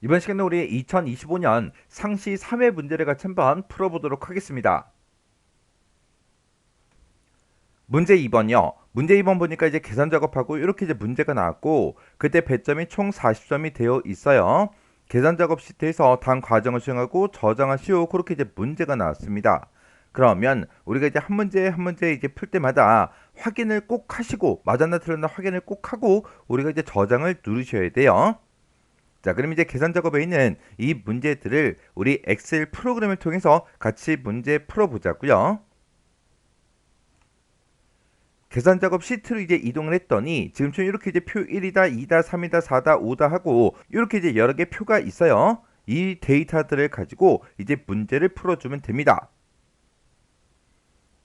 이번 시간에 우리 2025년 상시 3회 문제를 같이 한번 풀어보도록 하겠습니다. 문제 2번요. 문제 2번 보니까 이제 계산 작업하고 이렇게 이제 문제가 나왔고 그때 배점이 총 40점이 되어 있어요. 계산 작업 시트에서 다음 과정을 수행하고 저장하시오. 그렇게 이제 문제가 나왔습니다. 그러면 우리가 이제 한 문제 한 문제 이제 풀 때마다 확인을 꼭 하시고 맞았나 틀렸나 확인을 꼭 하고 우리가 이제 저장을 누르셔야 돼요. 자, 그럼 이제 계산 작업에 있는 이 문제들을 우리 엑셀 프로그램을 통해서 같이 문제 풀어보자고요. 계산 작업 시트로 이제 이동을 했더니 지금처럼 이렇게 이제 표 1이다, 2다, 3이다, 4다, 5다 하고 이렇게 이제 여러 개 표가 있어요. 이 데이터들을 가지고 이제 문제를 풀어주면 됩니다.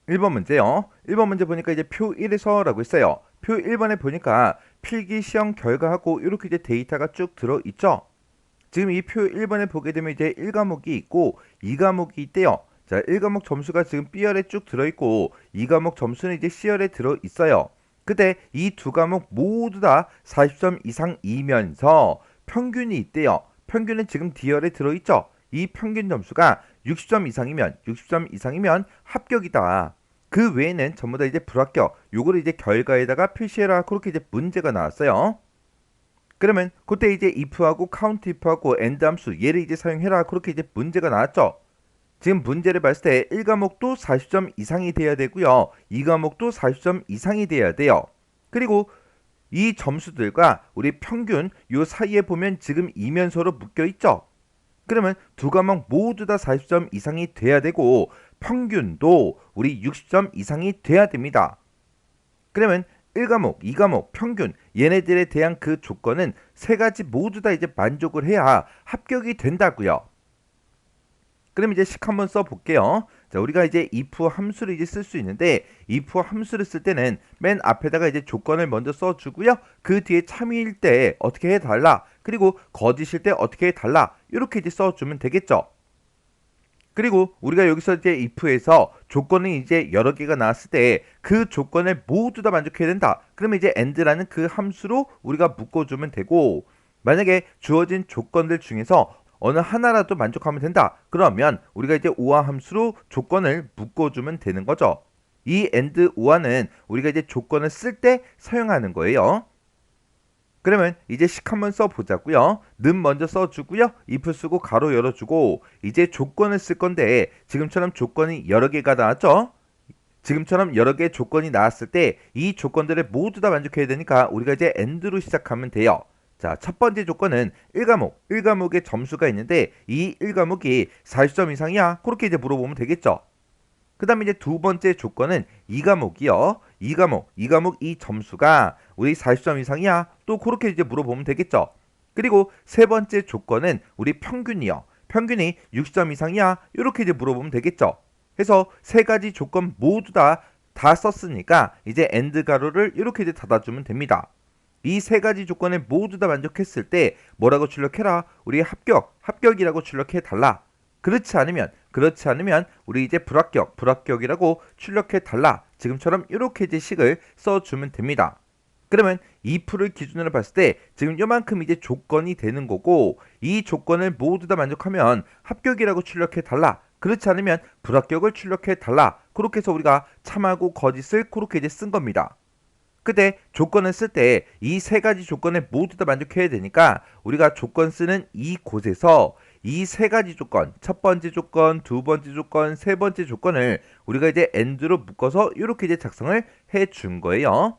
1번 문제요. 1번 문제 보니까 이제 표 1에서라고 했어요. 표 1번에 보니까 필기 시험 결과하고 이렇게 이제 데이터가 쭉 들어있죠. 지금 이 표 1번에 보게 되면 이제 1과목이 있고 2과목이 있대요. 자, 1과목 점수가 지금 B열에 쭉 들어있고 2과목 점수는 이제 C열에 들어있어요. 근데 이 두 과목 모두 다 40점 이상이면서 평균이 있대요. 평균은 지금 D열에 들어있죠. 이 평균 점수가 60점 이상이면 합격이다. 그 외에는 전부 다 이제 불합격. 요거를 이제 결과에다가 표시해라. 그렇게 이제 문제가 나왔어요. 그러면 그때 이제 if하고 count if하고 and 함수 얘를 이제 사용해라. 그렇게 이제 문제가 나왔죠. 지금 문제를 봤을 때 1과목도 40점 이상이 돼야 되고요. 2과목도 40점 이상이 돼야 돼요. 그리고 이 점수들과 우리 평균 요 사이에 보면 지금 이면서로 묶여 있죠. 그러면 두 과목 모두 다 40점 이상이 돼야 되고 평균도 우리 60점 이상이 돼야 됩니다. 그러면 1과목, 2과목, 평균 얘네들에 대한 그 조건은 세 가지 모두 다 이제 만족을 해야 합격이 된다고요. 그럼 이제 식 한번 써볼게요. 자, 우리가 이제 if 함수를 이제 쓸 수 있는데 if 함수를 쓸 때는 맨 앞에다가 이제 조건을 먼저 써주고요. 그 뒤에 참일 때 어떻게 해달라. 그리고 거짓일 때 어떻게 해달라. 이렇게 이제 써주면 되겠죠. 그리고 우리가 여기서 이제 if에서 조건이 이제 여러 개가 나왔을 때 그 조건을 모두 다 만족해야 된다. 그러면 이제 and라는 그 함수로 우리가 묶어주면 되고 만약에 주어진 조건들 중에서 어느 하나라도 만족하면 된다. 그러면 우리가 이제 오화 함수로 조건을 묶어주면 되는 거죠. 이 and 오화는 우리가 이제 조건을 쓸 때 사용하는 거예요. 그러면 이제 식 한번 써보자고요. 는 먼저 써주고요. if 쓰고 가로 열어주고 이제 조건을 쓸 건데 지금처럼 조건이 여러 개가 나왔죠. 지금처럼 여러 개의 조건이 나왔을 때 이 조건들을 모두 다 만족해야 되니까 우리가 이제 and로 시작하면 돼요. 자, 첫 번째 조건은 1과목의 점수가 있는데 이 1과목이 40점 이상이야. 그렇게 이제 물어보면 되겠죠. 그 다음에 이제 두 번째 조건은 2과목이요. 2과목 이 점수가 우리 40점 이상이야. 또 그렇게 이제 물어보면 되겠죠. 그리고 세 번째 조건은 우리 평균이요. 평균이 60점 이상이야. 이렇게 이제 물어보면 되겠죠. 해서 세 가지 조건 모두 다 썼으니까 이제 and 가로를 이렇게 이제 닫아주면 됩니다. 이 세 가지 조건에 모두 다 만족했을 때 뭐라고 출력해라? 우리 합격이라고 출력해 달라. 그렇지 않으면 우리 이제 불합격이라고 출력해 달라. 지금처럼 이렇게 이제 식을 써주면 됩니다. 그러면 if를 기준으로 봤을 때 지금 요만큼 이제 조건이 되는 거고 이 조건을 모두 다 만족하면 합격이라고 출력해 달라. 그렇지 않으면 불합격을 출력해 달라. 그렇게 해서 우리가 참하고 거짓을 그렇게 이제 쓴 겁니다. 근데 조건을 쓸 때 이 세 가지 조건에 모두 다 만족해야 되니까 우리가 조건 쓰는 이곳에서 이 세 가지 조건, 첫 번째 조건, 두 번째 조건, 세 번째 조건을 우리가 이제 and로 묶어서 이렇게 이제 작성을 해 준 거예요.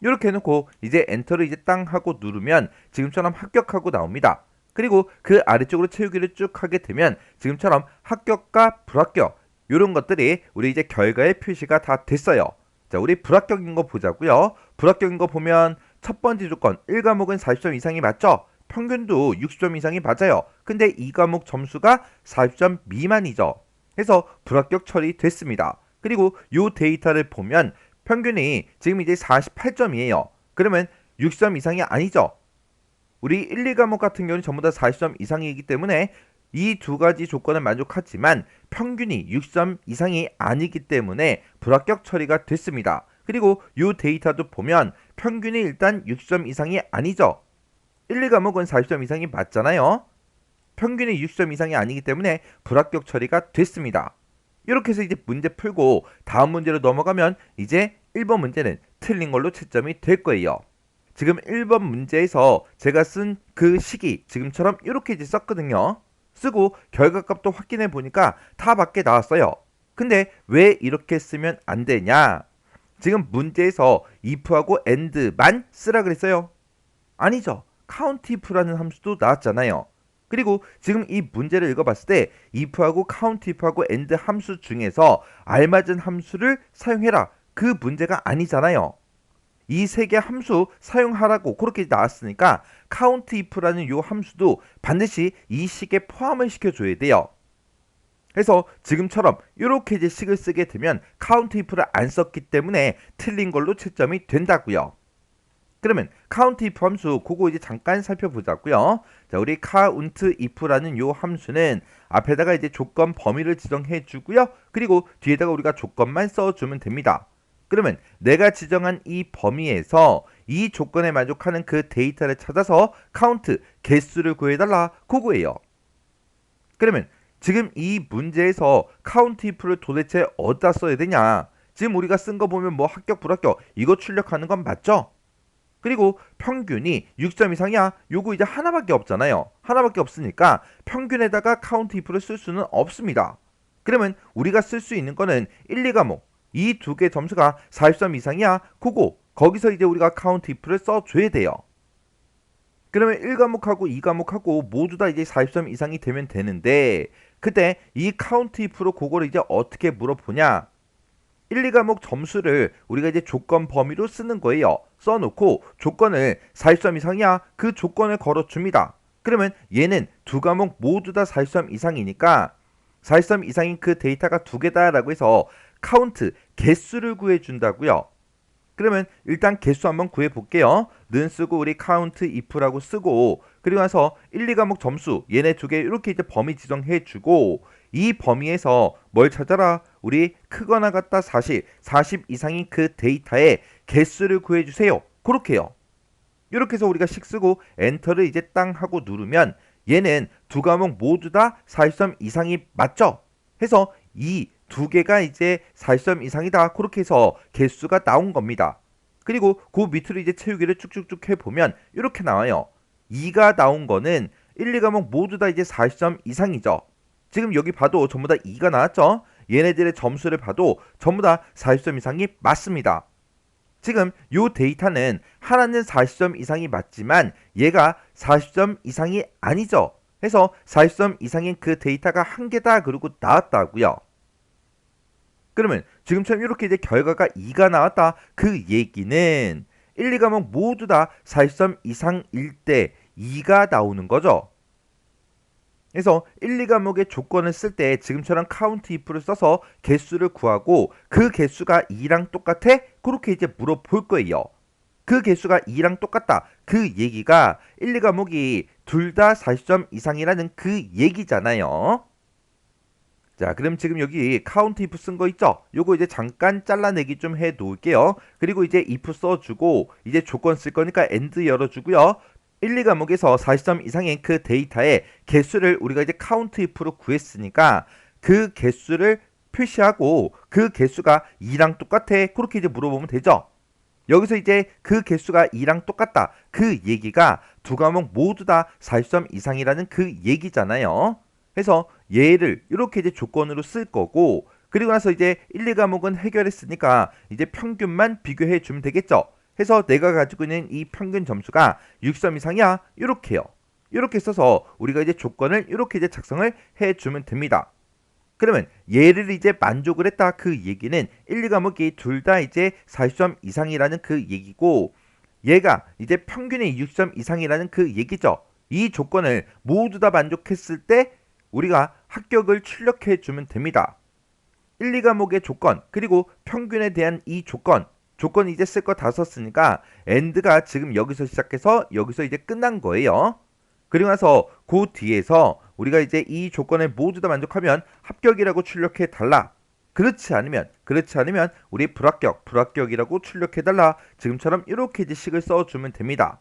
이렇게 해놓고 이제 엔터를 이제 땅 하고 누르면 지금처럼 합격하고 나옵니다. 그리고 그 아래쪽으로 채우기를 쭉 하게 되면 지금처럼 합격과 불합격 이런 것들이 우리 이제 결과의 표시가 다 됐어요. 자, 우리 불합격인 거 보자고요. 불합격인 거 보면 첫 번째 조건 1과목은 40점 이상이 맞죠? 평균도 60점 이상이 맞아요. 근데 2과목 점수가 40점 미만이죠. 해서 불합격 처리됐습니다. 그리고 요 데이터를 보면 평균이 지금 이제 48점이에요. 그러면 60점 이상이 아니죠. 우리 1, 2과목 같은 경우는 전부 다 40점 이상이기 때문에 이 두 가지 조건을 만족하지만 평균이 60점 이상이 아니기 때문에 불합격 처리가 됐습니다. 그리고 이 데이터도 보면 평균이 일단 60점 이상이 아니죠. 1, 2과목은 40점 이상이 맞잖아요. 평균이 60점 이상이 아니기 때문에 불합격 처리가 됐습니다. 이렇게 해서 이제 문제 풀고 다음 문제로 넘어가면 이제 1번 문제는 틀린 걸로 채점이 될 거예요. 지금 1번 문제에서 제가 쓴 그 식이 지금처럼 이렇게 이제 썼거든요. 쓰고 결과값도 확인해 보니까 다 밖에 나왔어요. 근데 왜 이렇게 쓰면 안 되냐? 지금 문제에서 if하고 and만 쓰라 그랬어요. 아니죠. countIf라는 함수도 나왔잖아요. 그리고 지금 이 문제를 읽어봤을 때 if하고 countIf하고 and 함수 중에서 알맞은 함수를 사용해라. 그 문제가 아니잖아요. 이 세 개 함수 사용하라고 그렇게 나왔으니까 countIf라는 요 함수도 반드시 이 식에 포함을 시켜줘야 돼요. 그래서 지금처럼 이렇게 이제 식을 쓰게 되면 countIf를 안 썼기 때문에 틀린 걸로 채점이 된다고요. 그러면 countIf 함수 그거 이제 잠깐 살펴보자고요. 자, 우리 countIf라는 요 함수는 앞에다가 이제 조건 범위를 지정해 주고요. 그리고 뒤에다가 우리가 조건만 써주면 됩니다. 그러면 내가 지정한 이 범위에서 이 조건에 만족하는 그 데이터를 찾아서 count 개수를 구해달라 그거예요. 그러면 지금 이 문제에서 countIf를 도대체 어디다 써야 되냐? 지금 우리가 쓴 거 보면 뭐 합격 불합격 이거 출력하는 건 맞죠? 그리고 평균이 6점 이상이야. 요거 이제 하나밖에 없잖아요. 하나밖에 없으니까 평균에다가 countIf를 쓸 수는 없습니다. 그러면 우리가 쓸 수 있는 거는 1, 2과목 이 두 개 점수가 40점 이상이야. 그거 거기서 이제 우리가 countIf를 써줘야 돼요. 그러면 1과목하고 2과목하고 모두 다 이제 40점 이상이 되면 되는데 그때 이 countIf로 그거를 이제 어떻게 물어보냐? 1, 2과목 점수를 우리가 이제 조건 범위로 쓰는 거예요. 써놓고 조건을 40점 이상이야. 그 조건을 걸어줍니다. 그러면 얘는 두 과목 모두 다 40점 이상이니까 40점 이상인 그 데이터가 두 개다라고 해서 카운트 개수를 구해준다고요. 그러면 일단 개수 한번 구해볼게요. 는 쓰고 우리 countIf라고 쓰고 그리고 나서 1, 2과목 점수 얘네 두 개 이렇게 이제 범위 지정해주고 이 범위에서 뭘 찾아라? 우리 크거나 같다 40 이상인 그 데이터의 개수를 구해주세요. 그렇게요. 이렇게 해서 우리가 식 쓰고 엔터를 이제 땅 하고 누르면 얘는 두 과목 모두 다 40점 이상이 맞죠? 해서 이 두 개가 이제 40점 이상이다. 그렇게 해서 개수가 나온 겁니다. 그리고 그 밑으로 이제 채우기를 쭉쭉쭉 해보면 이렇게 나와요. 2가 나온 거는 1, 2과목 모두 다 이제 40점 이상이죠. 지금 여기 봐도 전부 다 2가 나왔죠? 얘네들의 점수를 봐도 전부 다 40점 이상이 맞습니다. 지금 요 데이터는 하나는 40점 이상이 맞지만 얘가 40점 이상이 아니죠. 해서 40점 이상인 그 데이터가 한 개다 그러고 나왔다고요. 그러면 지금처럼 이렇게 이제 결과가 2가 나왔다. 그 얘기는 1, 2과목 모두 다 40점 이상일 때 2가 나오는 거죠. 그래서 1, 2과목의 조건을 쓸 때 지금처럼 countIf를 써서 개수를 구하고 그 개수가 2랑 똑같아? 그렇게 이제 물어볼 거예요. 그 개수가 2랑 똑같다. 그 얘기가 1, 2과목이 둘 다 40점 이상이라는 그 얘기잖아요. 자, 그럼 지금 여기 countIf 쓴 거 있죠? 요거 이제 잠깐 잘라내기 좀 해 놓을게요. 그리고 이제 if 써주고 이제 조건 쓸 거니까 and 열어주고요. 1, 2과목에서 40점 이상의 그 데이터의 개수를 우리가 이제 countIf로 구했으니까 그 개수를 표시하고 그 개수가 2랑 똑같아. 그렇게 이제 물어보면 되죠. 여기서 이제 그 개수가 2랑 똑같다. 그 얘기가 두 과목 모두 다 40점 이상이라는 그 얘기잖아요. 그래서 얘를 이렇게 이제 조건으로 쓸 거고 그리고 나서 이제 1, 2과목은 해결했으니까 이제 평균만 비교해 주면 되겠죠. 해서 내가 가지고 있는 이 평균 점수가 6점 이상이야. 이렇게요. 이렇게 써서 우리가 이제 조건을 이렇게 이제 작성을 해 주면 됩니다. 그러면 얘를 이제 만족을 했다. 그 얘기는 1, 2과목이 둘 다 이제 40점 이상이라는 그 얘기고 얘가 이제 평균이 6점 이상이라는 그 얘기죠. 이 조건을 모두 다 만족했을 때 우리가 합격을 출력해 주면 됩니다. 1, 2과목의 조건 그리고 평균에 대한 이 조건 이제 쓸 거 다 썼으니까 and가 지금 여기서 시작해서 여기서 이제 끝난 거예요. 그리고 나서 그 뒤에서 우리가 이제 이 조건을 모두 다 만족하면 합격이라고 출력해 달라. 그렇지 않으면 우리 불합격이라고 출력해 달라. 지금처럼 이렇게 이제 식을 써주면 됩니다.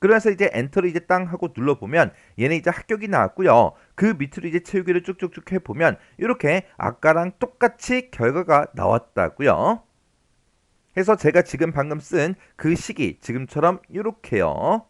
그래서 이제 엔터를 이제 땅 하고 눌러보면 얘는 이제 합격이 나왔고요. 그 밑으로 이제 채우기를 쭉쭉쭉 해보면 이렇게 아까랑 똑같이 결과가 나왔다고요. 해서 제가 지금 방금 쓴 그 식이 지금처럼 이렇게요.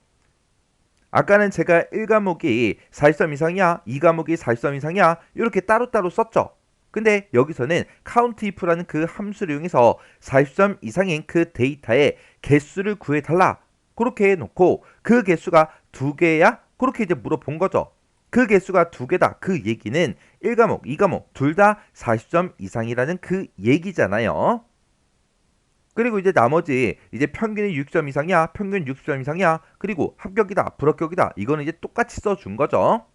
아까는 제가 1과목이 40점 이상이야, 2과목이 40점 이상이야 이렇게 따로따로 썼죠. 근데 여기서는 countIf라는 그 함수를 이용해서 40점 이상인 그 데이터의 개수를 구해달라 그렇게 해놓고 그 개수가 2개야? 그렇게 이제 물어본 거죠. 그 개수가 2개다. 그 얘기는 1과목, 2과목 둘 다 40점 이상이라는 그 얘기잖아요. 그리고 이제 나머지 이제 평균이 6점 이상이야, 평균 60점 이상이야, 그리고 합격이다, 불합격이다. 이거는 이제 똑같이 써준 거죠.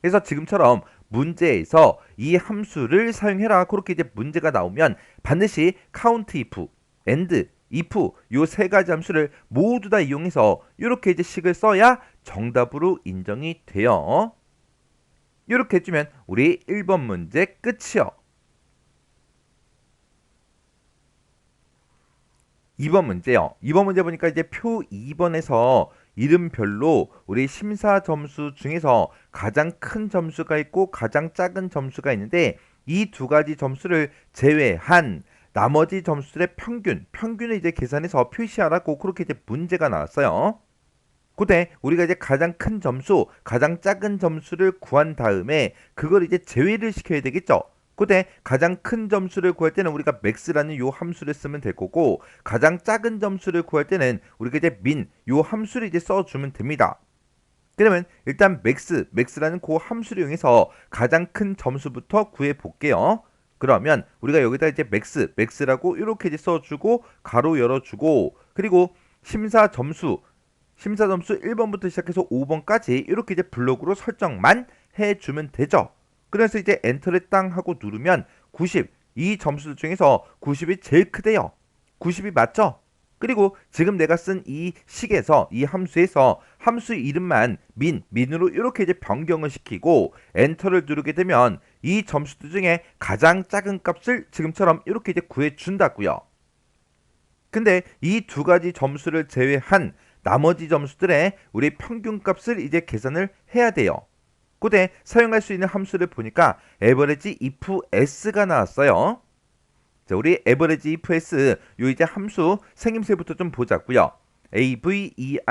그래서 지금처럼 문제에서 이 함수를 사용해라 그렇게 이제 문제가 나오면 반드시 countIf, and, if 요 세 가지 함수를 모두 다 이용해서 이렇게 이제 식을 써야 정답으로 인정이 돼요. 이렇게 해주면 우리 1번 문제 끝이요. 2번 문제요. 2번 문제 보니까 이제 표 2번에서 이름별로 우리 심사 점수 중에서 가장 큰 점수가 있고 가장 작은 점수가 있는데 이 두 가지 점수를 제외한 나머지 점수들의 평균을 이제 계산해서 표시하라고 그렇게 이제 문제가 나왔어요. 그때 우리가 이제 가장 큰 점수, 가장 작은 점수를 구한 다음에 그걸 이제 제외를 시켜야 되겠죠. 그때 가장 큰 점수를 구할 때는 우리가 max라는 요 함수를 쓰면 될 거고 가장 작은 점수를 구할 때는 우리가 이제 min 요 함수를 이제 써주면 됩니다. 그러면 일단 max라는 그 함수를 이용해서 가장 큰 점수부터 구해 볼게요. 그러면 우리가 여기다 이제 max라고 이렇게 이제 써주고 가로 열어주고 그리고 심사 점수 1번부터 시작해서 5번까지 이렇게 이제 블록으로 설정만 해주면 되죠. 그래서 이제 엔터를 땅 하고 누르면 90, 이 점수 중에서 90이 제일 크대요. 90이 맞죠? 그리고 지금 내가 쓴 이 식에서 이 함수에서 함수 이름만 min으로 이렇게 이제 변경을 시키고 엔터를 누르게 되면 이 점수들 중에 가장 작은 값을 지금처럼 이렇게 이제 구해 준다고요. 근데 이 두 가지 점수를 제외한 나머지 점수들의 우리 평균값을 이제 계산을 해야 돼요. 그때 사용할 수 있는 함수를 보니까 average if s가 나왔어요. 자, 우리 average if s 요 이제 함수 생김새부터 좀 보자고요. average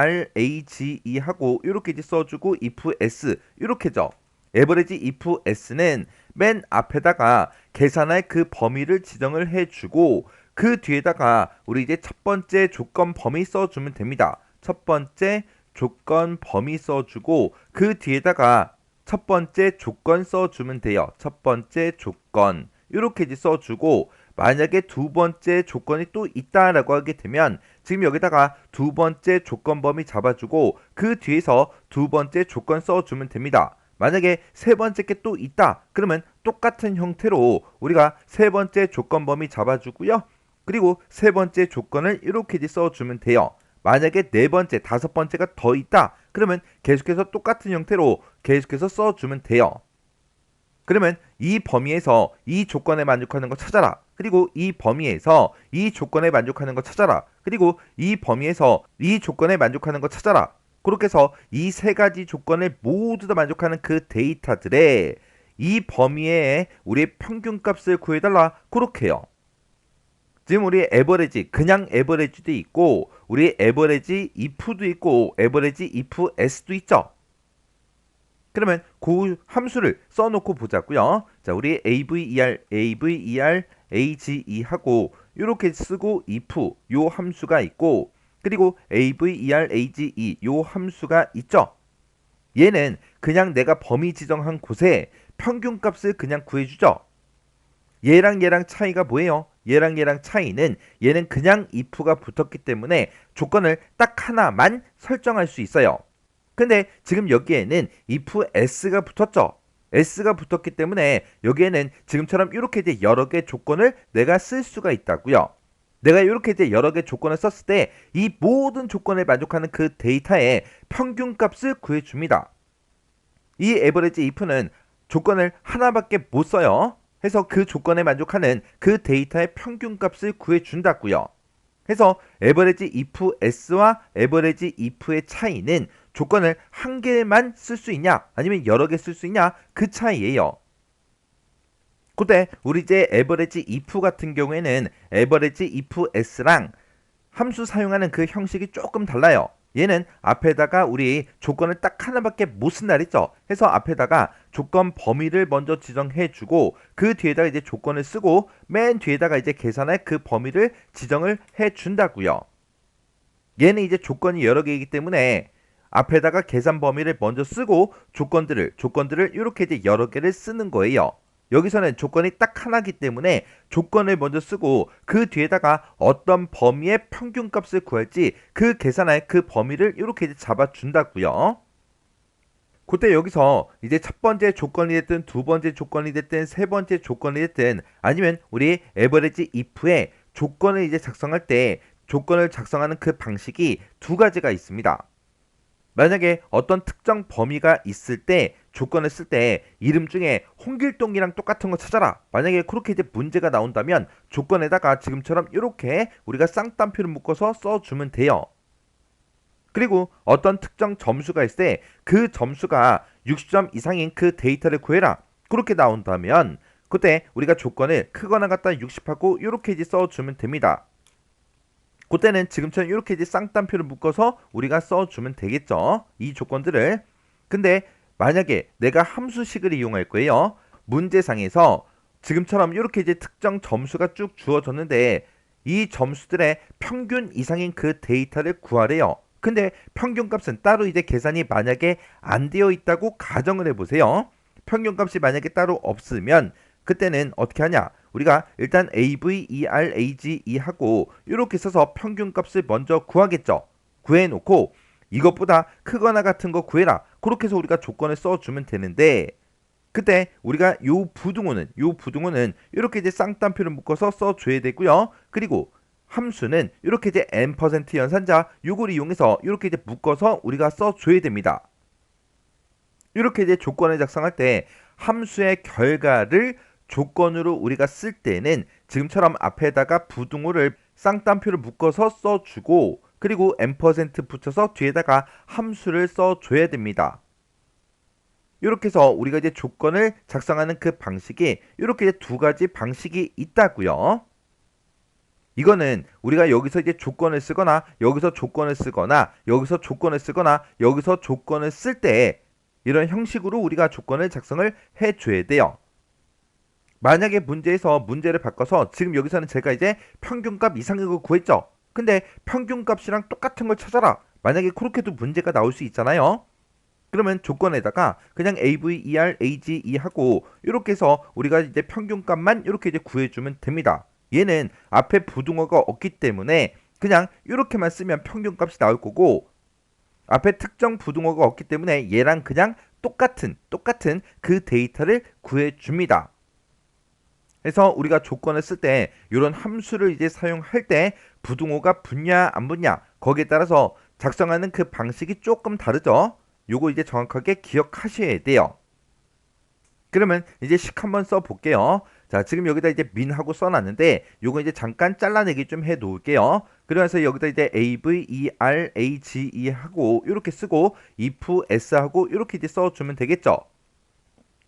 하고 이렇게 이제 써주고 if s 이렇게죠. average if s는 맨 앞에다가 계산할 그 범위를 지정을 해주고 그 뒤에다가 우리 이제 첫 번째 조건 범위 써주면 됩니다. 첫 번째 조건 범위 써주고 그 뒤에다가 첫 번째 조건 써주면 돼요. 첫 번째 조건 이렇게 이제 써주고 만약에 두 번째 조건이 또 있다라고 하게 되면 지금 여기다가 두 번째 조건 범위 잡아주고 그 뒤에서 두 번째 조건 써주면 됩니다. 만약에 세 번째 게 또 있다 그러면 똑같은 형태로 우리가 세 번째 조건 범위 잡아주고요. 그리고 세 번째 조건을 이렇게 이제 써주면 돼요. 만약에 네 번째, 다섯 번째가 더 있다 그러면 계속해서 똑같은 형태로 계속해서 써주면 돼요. 그러면 이 범위에서 이 조건에 만족하는 거 찾아라. 그리고 이 범위에서 이 조건에 만족하는 거 찾아라. 그리고 이 범위에서 이 조건에 만족하는 거 찾아라. 그렇게 해서 이 세 가지 조건을 모두 다 만족하는 그 데이터들의 이 범위에 우리 평균값을 구해달라. 그렇게 해요. 지금 우리 에버리지 그냥 에버리지도 있고 우리 에버리지 if도 있고 에버리지 if s도 있죠. 그러면 그 함수를 써놓고 보자고요. 자, 우리 aver age 하고 이렇게 쓰고 if 요 함수가 있고 그리고 aver age 요 함수가 있죠. 얘는 그냥 내가 범위 지정한 곳에 평균값을 그냥 구해주죠. 얘랑 차이가 뭐예요? 얘랑 차이는 얘는 그냥 if가 붙었기 때문에 조건을 딱 하나만 설정할 수 있어요. 근데 지금 여기에는 if s가 붙었죠. s가 붙었기 때문에 여기에는 지금처럼 이렇게 이제 여러 개 조건을 내가 쓸 수가 있다고요. 내가 이렇게 이제 여러 개 조건을 썼을 때 이 모든 조건에 만족하는 그 데이터의 평균값을 구해줍니다. 이 average if는 조건을 하나밖에 못 써요. 해서 그 조건에 만족하는 그 데이터의 평균값을 구해준다고요. 해서 average if s와 average if의 차이는 조건을 한 개만 쓸 수 있냐 아니면 여러 개 쓸 수 있냐 그 차이예요. 그때 우리 이제 average if 같은 경우에는 average if s랑 함수 사용하는 그 형식이 조금 달라요. 얘는 앞에다가 우리 조건을 딱 하나밖에 못 쓴다 그랬죠. 해서 앞에다가 조건 범위를 먼저 지정해 주고 그 뒤에다가 이제 조건을 쓰고 맨 뒤에다가 이제 계산할 그 범위를 지정을 해 준다고요. 얘는 이제 조건이 여러 개이기 때문에 앞에다가 계산 범위를 먼저 쓰고 조건들을 이렇게 이제 여러 개를 쓰는 거예요. 여기서는 조건이 딱 하나이기 때문에 조건을 먼저 쓰고 그 뒤에다가 어떤 범위의 평균값을 구할지 그 계산할 그 범위를 이렇게 이제 잡아준다고요. 그때 여기서 이제 첫 번째 조건이 됐든 두 번째 조건이 됐든 세 번째 조건이 됐든 아니면 우리 average if의 조건을 이제 작성할 때 조건을 작성하는 그 방식이 두 가지가 있습니다. 만약에 어떤 특정 범위가 있을 때 조건을 쓸 때 이름 중에 홍길동이랑 똑같은 거 찾아라. 만약에 그렇게 이제 문제가 나온다면 조건에다가 지금처럼 이렇게 우리가 쌍따옴표를 묶어서 써주면 돼요. 그리고 어떤 특정 점수가 있을 때 그 점수가 60점 이상인 그 데이터를 구해라. 그렇게 나온다면 그때 우리가 조건을 크거나 같다 60하고 이렇게 이제 써주면 됩니다. 그때는 지금처럼 이렇게 이제 쌍따옴표를 묶어서 우리가 써주면 되겠죠. 이 조건들을. 근데 만약에 내가 함수식을 이용할 거예요. 문제상에서 지금처럼 이렇게 이제 특정 점수가 쭉 주어졌는데 이 점수들의 평균 이상인 그 데이터를 구하래요. 근데 평균값은 따로 이제 계산이 만약에 안 되어 있다고 가정을 해보세요. 평균값이 만약에 따로 없으면 그때는 어떻게 하냐? 우리가 일단 AV, ER, AG, E 하고 이렇게 써서 평균값을 먼저 구하겠죠. 구해놓고 이것보다 크거나 같은 거 구해라. 그렇게 해서 우리가 조건을 써주면 되는데 그때 우리가 요 부등호는 이렇게 이제 쌍따옴표를 묶어서 써줘야 되고요. 그리고 함수는 이렇게 이제 n% 연산자 요걸 이용해서 이렇게 이제 묶어서 우리가 써줘야 됩니다. 이렇게 이제 조건을 작성할 때 함수의 결과를 조건으로 우리가 쓸 때는 지금처럼 앞에다가 부등호를 쌍따옴표를 묶어서 써주고 그리고 n% 붙여서 뒤에다가 함수를 써줘야 됩니다. 이렇게 해서 우리가 이제 조건을 작성하는 그 방식이 이렇게 이제 두 가지 방식이 있다고요. 이거는 우리가 여기서 이제 조건을 쓰거나 여기서 조건을 쓰거나 여기서 조건을 쓰거나 여기서 조건을 쓸 때 이런 형식으로 우리가 조건을 작성을 해줘야 돼요. 만약에 문제에서 문제를 바꿔서 지금 여기서는 제가 이제 평균값 이상의 거 구했죠. 근데 평균값이랑 똑같은 걸 찾아라. 만약에 그렇게도 문제가 나올 수 있잖아요. 그러면 조건에다가 그냥 AV, ER, AG, E 하고 이렇게 해서 우리가 이제 평균값만 이렇게 이제 구해주면 됩니다. 얘는 앞에 부등호가 없기 때문에 그냥 이렇게만 쓰면 평균값이 나올 거고 앞에 특정 부등호가 없기 때문에 얘랑 그냥 똑같은 그 데이터를 구해줍니다. 그래서 우리가 조건을 쓸 때 이런 함수를 이제 사용할 때 부등호가 붙냐 안 붙냐 거기에 따라서 작성하는 그 방식이 조금 다르죠. 요거 이제 정확하게 기억하셔야 돼요. 그러면 이제 식 한번 써볼게요. 자, 지금 여기다 이제 민하고 써놨는데 요거 이제 잠깐 잘라내기 좀 해 놓을게요. 그러면서 여기다 이제 AV, ER, AGE 하고 이렇게 쓰고 if, S 하고 이렇게 이제 써주면 되겠죠.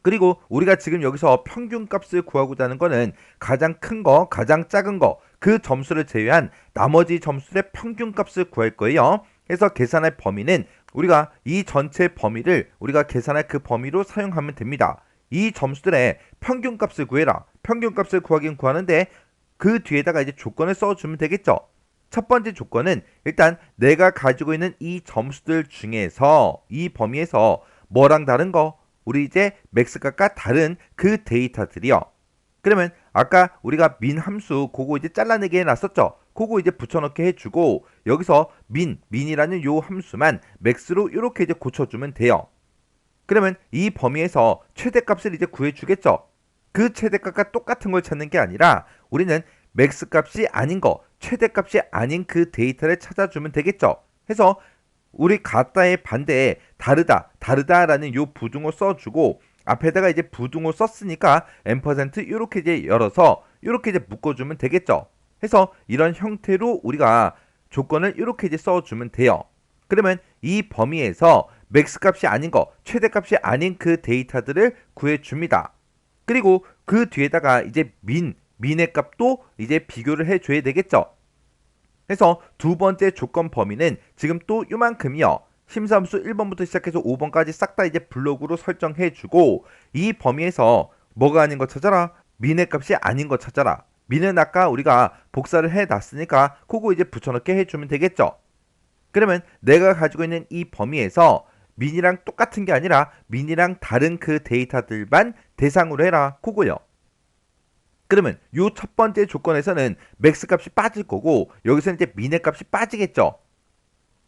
그리고 우리가 지금 여기서 평균값을 구하고자 하는 거는 가장 큰 거, 가장 작은 거, 그 점수를 제외한 나머지 점수의 평균값을 구할 거예요. 그래서 계산할 범위는 우리가 이 전체 범위를 우리가 계산할 그 범위로 사용하면 됩니다. 이 점수들의 평균값을 구해라. 평균값을 구하긴 구하는데 그 뒤에다가 이제 조건을 써주면 되겠죠. 첫 번째 조건은 일단 내가 가지고 있는 이 점수들 중에서 이 범위에서 뭐랑 다른 거? 우리 이제 맥스값과 다른 그 데이터들이요. 그러면 아까 우리가 민 함수 그거 이제 잘라내게 해놨었죠. 그거 이제 붙여넣게 해주고 여기서 민이라는 요 함수만 맥스로 이렇게 이제 고쳐주면 돼요. 그러면 이 범위에서 최대값을 이제 구해주겠죠. 그 최대값과 똑같은 걸 찾는 게 아니라 우리는 맥스값이 아닌 거, 최대값이 아닌 그 데이터를 찾아주면 되겠죠. 해서 우리 같다의 반대에 다르다라는 요 부등호 써주고 앞에다가 이제 부등호 썼으니까 n% 이렇게 이제 열어서 이렇게 이제 묶어주면 되겠죠. 해서 이런 형태로 우리가 조건을 이렇게 이제 써주면 돼요. 그러면 이 범위에서 맥스 값이 아닌 거, 최대 값이 아닌 그 데이터들을 구해줍니다. 그리고 그 뒤에다가 이제 민의 값도 이제 비교를 해줘야 되겠죠. 해서 두 번째 조건 범위는 지금 또 요만큼이요. 심사함수 1번부터 시작해서 5번까지 싹 다 이제 블록으로 설정해주고 이 범위에서 뭐가 아닌 거 찾아라? 민의 값이 아닌 거 찾아라. 민은 아까 우리가 복사를 해놨으니까 그거 이제 붙여넣게 해주면 되겠죠. 그러면 내가 가지고 있는 이 범위에서 민이랑 똑같은 게 아니라 민이랑 다른 그 데이터들만 대상으로 해라. 그거요. 그러면 요 첫 번째 조건에서는 맥스 값이 빠질 거고 여기서는 이제 민의 값이 빠지겠죠.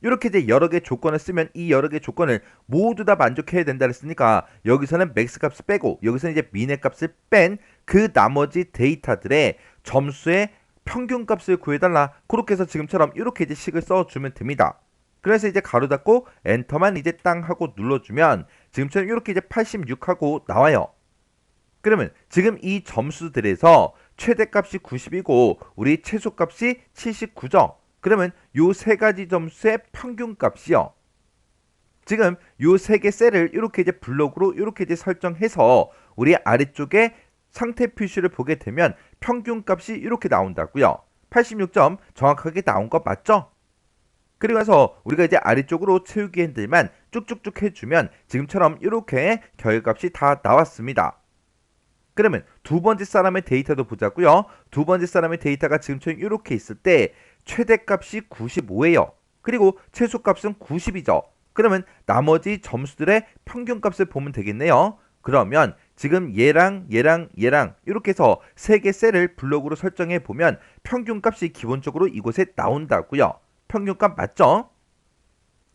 이렇게 이제 여러 개 조건을 쓰면 이 여러 개 조건을 모두 다 만족해야 된다 했으니까 여기서는 맥스 값을 빼고 여기서는 이제 민의 값을 뺀 그 나머지 데이터들의 점수의 평균 값을 구해달라. 그렇게 해서 지금처럼 이렇게 이제 식을 써주면 됩니다. 그래서 이제 가로 닫고 엔터만 이제 땅 하고 눌러주면 지금처럼 이렇게 이제 86하고 나와요. 그러면 지금 이 점수들에서 최대값이 90이고 우리 최소값이 79죠. 그러면 요 세 가지 점수의 평균값이요. 지금 요 세 개 셀을 이렇게 이제 블록으로 이렇게 이제 설정해서 우리 아래쪽에 상태 표시를 보게 되면 평균값이 이렇게 나온다고요. 86점 정확하게 나온 거 맞죠? 그리고 나서 우리가 이제 아래쪽으로 채우기 핸들만 쭉쭉쭉 해주면 지금처럼 이렇게 결값이 다 나왔습니다. 그러면 두 번째 사람의 데이터도 보자고요. 두 번째 사람의 데이터가 지금처럼 이렇게 있을 때 최대값이 95예요. 그리고 최소값은 90이죠. 그러면 나머지 점수들의 평균값을 보면 되겠네요. 그러면 지금 얘랑 이렇게 해서 세 개 셀을 블록으로 설정해 보면 평균값이 기본적으로 이곳에 나온다고요. 평균값 맞죠?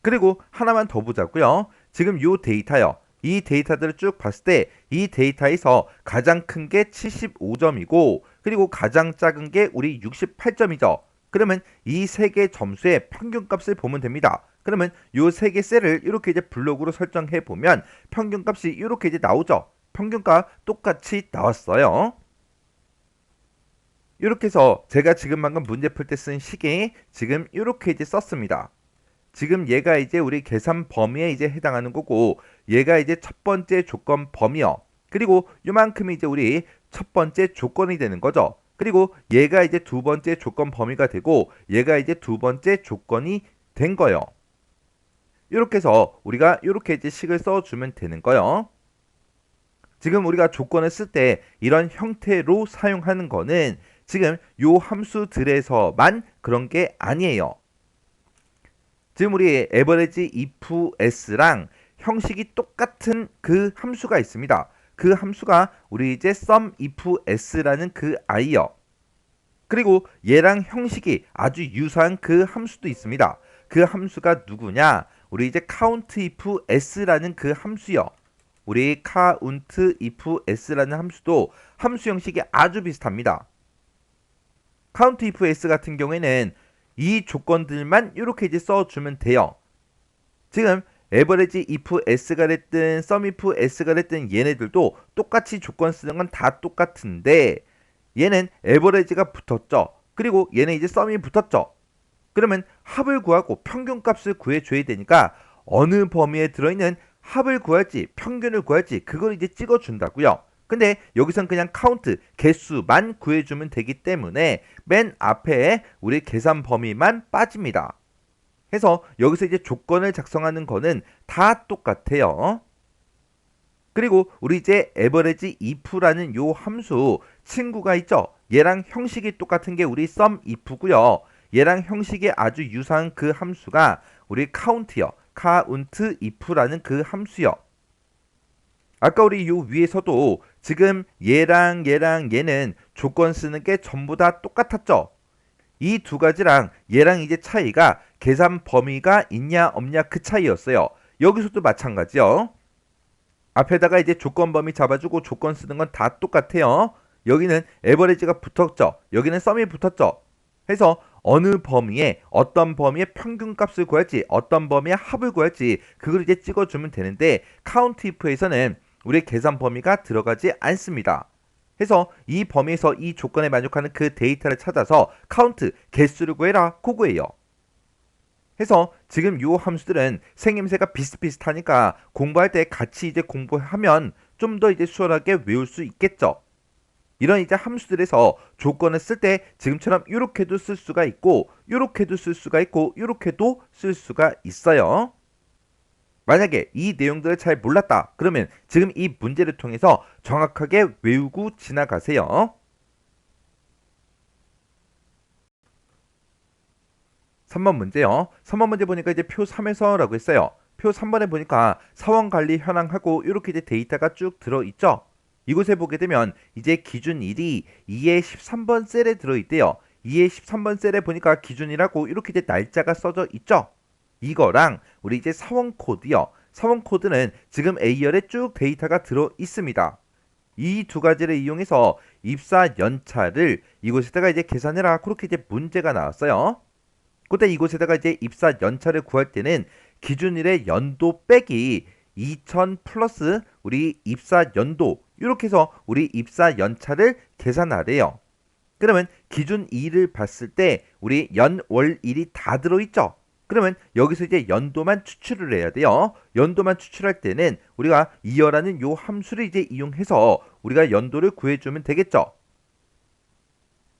그리고 하나만 더 보자고요. 지금 요 데이터요. 이 데이터들을 쭉 봤을 때 이 데이터에서 가장 큰 게 75점이고 그리고 가장 작은 게 우리 68점이죠. 그러면 이 세 개 점수의 평균값을 보면 됩니다. 그러면 요 세 개 셀을 이렇게 이제 블록으로 설정해 보면 평균값이 이렇게 이제 나오죠. 평균값 똑같이 나왔어요. 이렇게 해서 제가 지금 방금 문제 풀 때 쓴 식이 지금 이렇게 이제 썼습니다. 지금 얘가 이제 우리 계산 범위에 이제 해당하는 거고 얘가 이제 첫 번째 조건 범위요. 그리고 요만큼이 이제 우리 첫 번째 조건이 되는 거죠. 그리고 얘가 이제 두 번째 조건 범위가 되고 얘가 이제 두 번째 조건이 된 거예요. 이렇게 해서 우리가 이렇게 이제 식을 써주면 되는 거예요. 지금 우리가 조건을 쓸 때 이런 형태로 사용하는 거는 지금 요 함수들에서만 그런 게 아니에요. 지금 우리 average if s랑 형식이 똑같은 그 함수가 있습니다. 그 함수가 우리 이제 sum if s라는 그 i요. 그리고 얘랑 형식이 아주 유사한 그 함수도 있습니다. 그 함수가 누구냐? 우리 이제 count if s라는 그 함수요. 우리 count if s라는 함수도 함수 형식이 아주 비슷합니다. count if s 같은 경우에는 이 조건들만 이렇게 이제 써주면 돼요. 지금 average if s가 됐든 sum if s가 됐든 얘네들도 똑같이 조건 쓰는 건 다 똑같은데 얘는 average가 붙었죠. 그리고 얘는 이제 sum이 붙었죠. 그러면 합을 구하고 평균값을 구해줘야 되니까 어느 범위에 들어있는 합을 구할지 평균을 구할지 그걸 이제 찍어준다고요. 근데 여기선 그냥 카운트, 개수만 구해주면 되기 때문에 맨 앞에 우리 계산 범위만 빠집니다. 해서 여기서 이제 조건을 작성하는 거는 다 똑같아요. 그리고 우리 이제 average if라는 요 함수 친구가 있죠. 얘랑 형식이 똑같은 게 우리 sum if고요. 얘랑 형식이 아주 유사한 그 함수가 우리 count요. count if라는 그 함수요. 아까 우리 요 위에서도 지금 얘랑 얘는 조건 쓰는 게 전부 다 똑같았죠. 이 두 가지랑 얘랑 이제 차이가 계산 범위가 있냐 없냐 그 차이였어요. 여기서도 마찬가지요. 앞에다가 이제 조건 범위 잡아주고 조건 쓰는 건 다 똑같아요. 여기는 에버리지가 붙었죠. 여기는 썸이 붙었죠. 해서 어느 범위에 어떤 범위의 평균값을 구할지 어떤 범위의 합을 구할지 그걸 이제 찍어주면 되는데 count if에서는 우리 계산 범위가 들어가지 않습니다. 해서 이 범위에서 이 조건에 만족하는 그 데이터를 찾아서 카운트, 개수를 구해라 그거예요. 해서 지금 요 함수들은 생김새가 비슷비슷하니까 공부할 때 같이 이제 공부하면 좀 더 이제 수월하게 외울 수 있겠죠. 이런 이제 함수들에서 조건을 쓸 때 지금처럼 이렇게도 쓸 수가 있고 이렇게도 쓸 수가 있고 이렇게도 쓸 수가 있어요. 만약에 이 내용들을 잘 몰랐다 그러면 지금 이 문제를 통해서 정확하게 외우고 지나가세요. 3번 문제요. 3번 문제 보니까 이제 표 3에서라고 했어요. 표 3번에 보니까 사원관리 현황하고 이렇게 이제 데이터가 쭉 들어있죠. 이곳에 보게 되면 이제 기준일이 2의 13번 셀에 들어있대요. 2의 13번 셀에 보니까 기준이라고 이렇게 이제 날짜가 써져 있죠. 이거랑 우리 이제 사원 코드요. 사원 코드는 지금 A열에 쭉 데이터가 들어 있습니다. 이 두 가지를 이용해서 입사 연차를 이곳에다가 이제 계산해라. 그렇게 이제 문제가 나왔어요. 그때 이곳에다가 이제 입사 연차를 구할 때는 기준일의 연도 빼기 2000 플러스 우리 입사 연도 이렇게 해서 우리 입사 연차를 계산하래요. 그러면 기준일을 봤을 때 우리 연, 월, 일이 다 들어있죠. 그러면 여기서 이제 연도만 추출을 해야 돼요. 연도만 추출할 때는 우리가 이어라는 요 함수를 이제 이용해서 우리가 연도를 구해주면 되겠죠.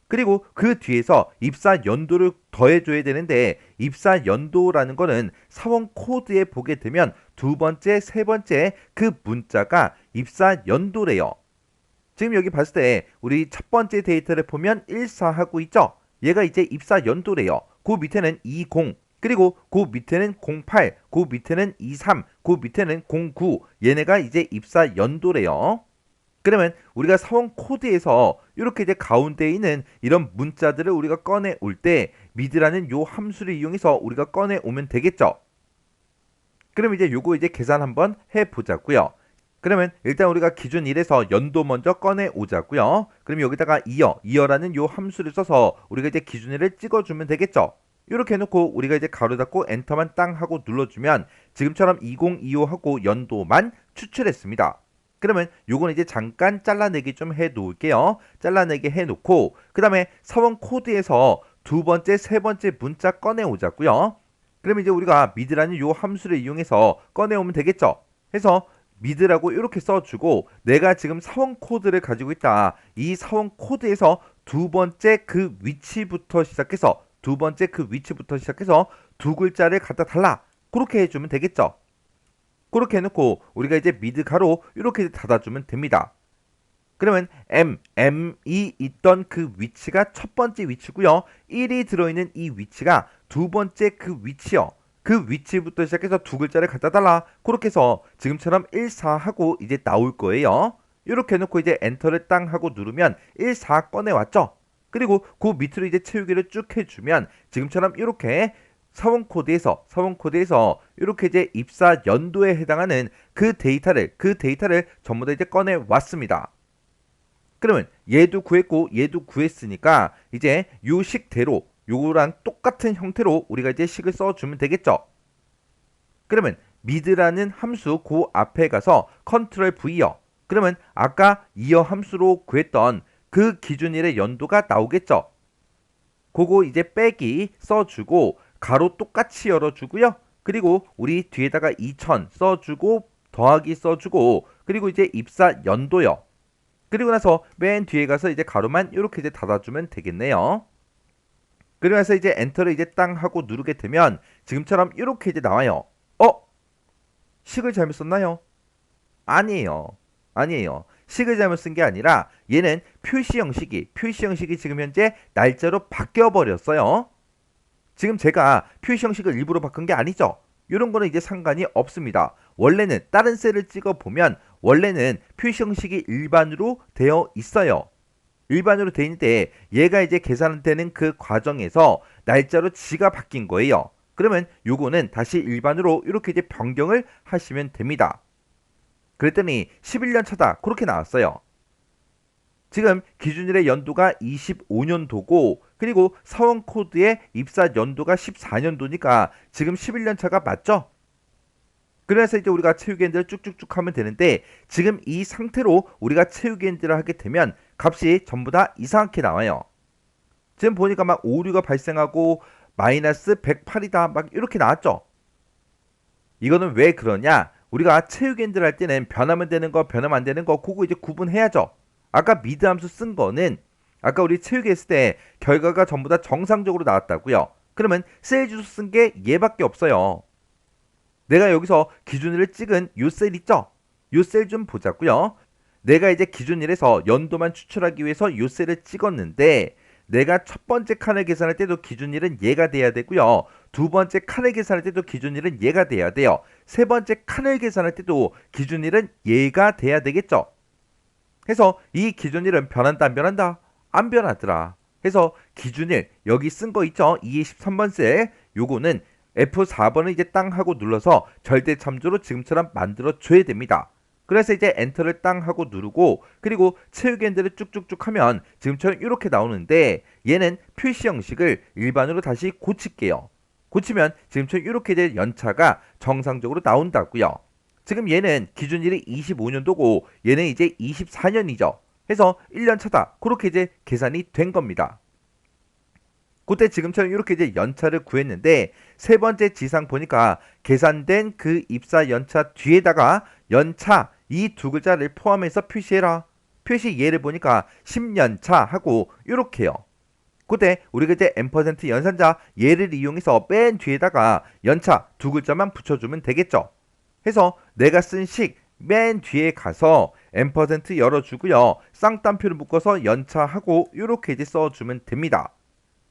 그리고 그 뒤에서 입사 연도를 더해줘야 되는데 입사 연도라는 거는 사원 코드에 보게 되면 두 번째, 세 번째 그 문자가 입사 연도래요. 지금 여기 봤을 때 우리 첫 번째 데이터를 보면 14하고 있죠. 얘가 이제 입사 연도래요. 그 밑에는 20, 그리고 그 밑에는 08, 그 밑에는 23, 그 밑에는 09. 얘네가 이제 입사 연도래요. 그러면 우리가 사원 코드에서 이렇게 이제 가운데에 있는 이런 문자들을 우리가 꺼내 올 때 미드라는 요 함수를 이용해서 우리가 꺼내 오면 되겠죠. 그럼 이제 요거 이제 계산 한번 해 보자고요. 그러면 일단 우리가 기준 1에서 연도 먼저 꺼내 오자고요. 그럼 여기다가 이어라는 요 함수를 써서 우리가 이제 기준 1을 찍어 주면 되겠죠. 이렇게 해놓고 우리가 이제 가로 닫고 엔터만 땅 하고 눌러주면 지금처럼 2025 하고 연도만 추출했습니다. 그러면 요건 이제 잠깐 잘라내기 좀 해 놓을게요. 잘라내기 해 놓고 그 다음에 사원 코드에서 두 번째, 세 번째 문자 꺼내 오자고요. 그러면 이제 우리가 미드라는 요 함수를 이용해서 꺼내 오면 되겠죠. 해서 미드라고 이렇게 써주고 내가 지금 사원 코드를 가지고 있다. 이 사원 코드에서 두 번째 그 위치부터 시작해서 두 글자를 갖다 달라. 그렇게 해주면 되겠죠. 그렇게 해놓고 우리가 이제 미드 가로 이렇게 닫아주면 됩니다. 그러면 M이 있던 그 위치가 첫 번째 위치고요. 1이 들어있는 이 위치가 두 번째 그 위치요. 그 위치부터 시작해서 두 글자를 갖다 달라. 그렇게 해서 지금처럼 14하고 이제 나올 거예요. 이렇게 해놓고 이제 엔터를 땅 하고 누르면 14 꺼내왔죠. 그리고 그 밑으로 이제 채우기를 쭉 해주면 지금처럼 이렇게 사원 코드에서 이렇게 이제 입사 연도에 해당하는 그 데이터를 전부 다 이제 꺼내 왔습니다. 그러면 얘도 구했고 얘도 구했으니까 이제 요 식대로 요거랑 똑같은 형태로 우리가 이제 식을 써주면 되겠죠. 그러면 미드라는 함수 그 앞에 가서 컨트롤 V요. 그러면 아까 이어 함수로 구했던 그 기준일의 연도가 나오겠죠. 그거 이제 빼기 써주고 가로 똑같이 열어주고요. 그리고 우리 뒤에다가 2000 써주고 더하기 써주고 그리고 이제 입사 연도요. 그리고 나서 맨 뒤에 가서 이제 가로만 이렇게 이제 닫아주면 되겠네요. 그리고 나서 이제 엔터를 이제 땅 하고 누르게 되면 지금처럼 이렇게 이제 나와요. 식을 잘못 썼나요? 아니에요. 식을 잘못 쓴 게 아니라 얘는 표시 형식이 지금 현재 날짜로 바뀌어 버렸어요. 지금 제가 표시 형식을 일부러 바꾼 게 아니죠. 이런 거는 이제 상관이 없습니다. 원래는 다른 셀을 찍어 보면 원래는 표시 형식이 일반으로 되어 있어요. 일반으로 되어 있는데 얘가 이제 계산되는 그 과정에서 날짜로 지가 바뀐 거예요. 그러면 요거는 다시 일반으로 이렇게 이제 변경을 하시면 됩니다. 그랬더니 11년 차다. 그렇게 나왔어요. 지금 기준일의 연도가 25년도고 그리고 사원 코드의 입사 연도가 14년도니까 지금 11년 차가 맞죠? 그래서 이제 우리가 채우기 엔드를 쭉쭉쭉 하면 되는데 지금 이 상태로 우리가 채우기 엔드를 하게 되면 값이 전부 다 이상하게 나와요. 지금 보니까 막 오류가 발생하고 마이너스 108이다 막 이렇게 나왔죠. 이거는 왜 그러냐? 우리가 채우기 엔드를 할 때는 변하면 되는 거 변하면 안 되는 거 그거 이제 구분해야죠. 아까 미드 함수 쓴 거는 아까 우리 채우기 했을 때 결과가 전부 다 정상적으로 나왔다고요. 그러면 셀 주소 쓴 게 얘밖에 없어요. 내가 여기서 기준일을 찍은 요 셀 있죠? 요 셀 좀 보자고요. 내가 이제 기준일에서 연도만 추출하기 위해서 요 셀을 찍었는데 내가 첫 번째 칸을 계산할 때도 기준일은 얘가 돼야 되고요. 두 번째 칸을 계산할 때도 기준일은 얘가 돼야 돼요. 세 번째 칸을 계산할 때도 기준일은 얘가 돼야 되겠죠. 해서 이 기준일은 변한다 안 변한다? 안 변하더라. 해서 기준일 여기 쓴 거 있죠? 223번 셀 요거는 F4번을 이제 땅 하고 눌러서 절대 참조로 지금처럼 만들어 줘야 됩니다. 그래서 이제 엔터를 땅 하고 누르고 그리고 채우기 엔드를 쭉쭉쭉 하면 지금처럼 이렇게 나오는데 얘는 표시 형식을 일반으로 다시 고칠게요. 고치면 지금처럼 이렇게 이제 연차가 정상적으로 나온다고요. 지금 얘는 기준일이 25년도고 얘는 이제 24년이죠. 해서 1년 차다. 그렇게 이제 계산이 된 겁니다. 그때 지금처럼 이렇게 이제 연차를 구했는데 세 번째 지상 보니까 계산된 그 입사 연차 뒤에다가 연차 이 두 글자를 포함해서 표시해라. 표시 예를 보니까 10년차 하고 이렇게요. 그때 우리가 이제 M% 연산자 예를 이용해서 맨 뒤에다가 연차 두 글자만 붙여주면 되겠죠. 해서 내가 쓴 식 맨 뒤에 가서 M% 열어주고요. 쌍따옴표를 묶어서 연차하고 이렇게 이제 써주면 됩니다.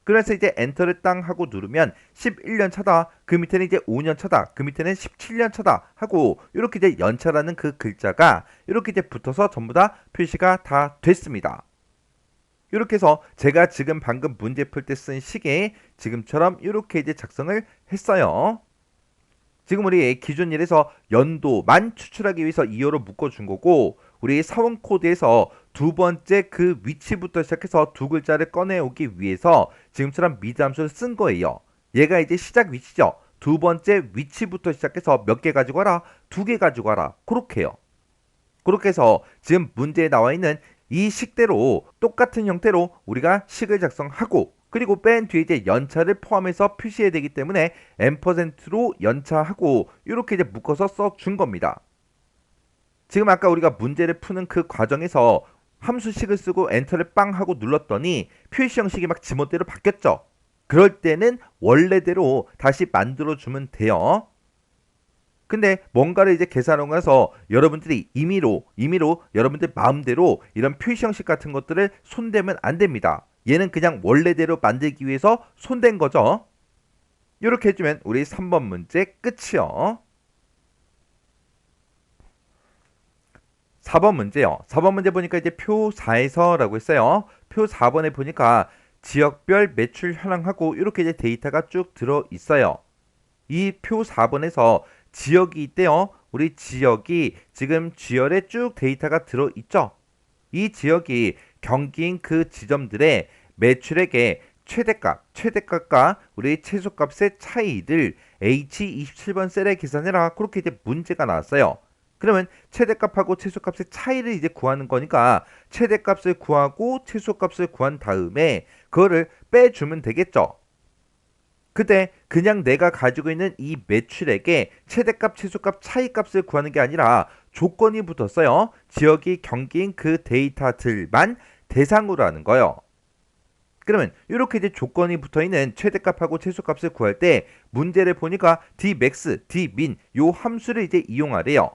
그래서 이제 엔터를 땅 하고 누르면 11년 차다. 그 밑에는 이제 5년 차다. 그 밑에는 17년 차다. 하고 이렇게 이제 연차라는 그 글자가 이렇게 이제 붙어서 전부 다 표시가 다 됐습니다. 이렇게 해서 제가 지금 방금 문제 풀 때 쓴 식에 지금처럼 이렇게 이제 작성을 했어요. 지금 우리 기준일에서 연도만 추출하기 위해서 2호로 묶어준 거고 우리 사원 코드에서 두 번째 그 위치부터 시작해서 두 글자를 꺼내오기 위해서 지금처럼 미드 함수를 쓴 거예요. 얘가 이제 시작 위치죠. 두 번째 위치부터 시작해서 몇 개 가지고 와라? 2개 가지고 와라. 그렇게요. 그렇게 해서 지금 문제에 나와 있는 이 식대로 똑같은 형태로 우리가 식을 작성하고 그리고 맨 뒤에 이제 연차를 포함해서 표시해야 되기 때문에 M%로 연차하고 이렇게 이제 묶어서 써준 겁니다. 지금 아까 우리가 문제를 푸는 그 과정에서 함수식을 쓰고 엔터를 빵 하고 눌렀더니 표시 형식이 막 지멋대로 바뀌었죠. 그럴 때는 원래대로 다시 만들어주면 돼요. 근데 뭔가를 이제 계산하고 나서 여러분들이 임의로 여러분들 마음대로 이런 표시 형식 같은 것들을 손대면 안 됩니다. 얘는 그냥 원래대로 만들기 위해서 손댄 거죠. 이렇게 해주면 우리 3번 문제 끝이요. 4번 문제요. 4번 문제 보니까 이제 표 4에서라고 했어요. 표 4번에 보니까 지역별 매출 현황하고 이렇게 이제 데이터가 쭉 들어 있어요. 이 표 4번에서 지역이 있대요. 우리 지역이 지금 지열에 쭉 데이터가 들어 있죠. 이 지역이 경기인 그 지점들의 매출액의 최대값과 우리 최소값의 차이를 H27번 셀에 계산해라. 그렇게 이제 문제가 나왔어요. 그러면 최대값하고 최소값의 차이를 이제 구하는 거니까 최대값을 구하고 최소값을 구한 다음에 그거를 빼주면 되겠죠. 그때 그냥 내가 가지고 있는 이 매출액의 최대값, 최소값, 차이값을 구하는 게 아니라 조건이 붙었어요. 지역이 경기인 그 데이터들만 대상으로 하는 거예요. 그러면 이렇게 이제 조건이 붙어있는 최대값하고 최소값을 구할 때 문제를 보니까 dmax, dmin 요 함수를 이제 이용하래요.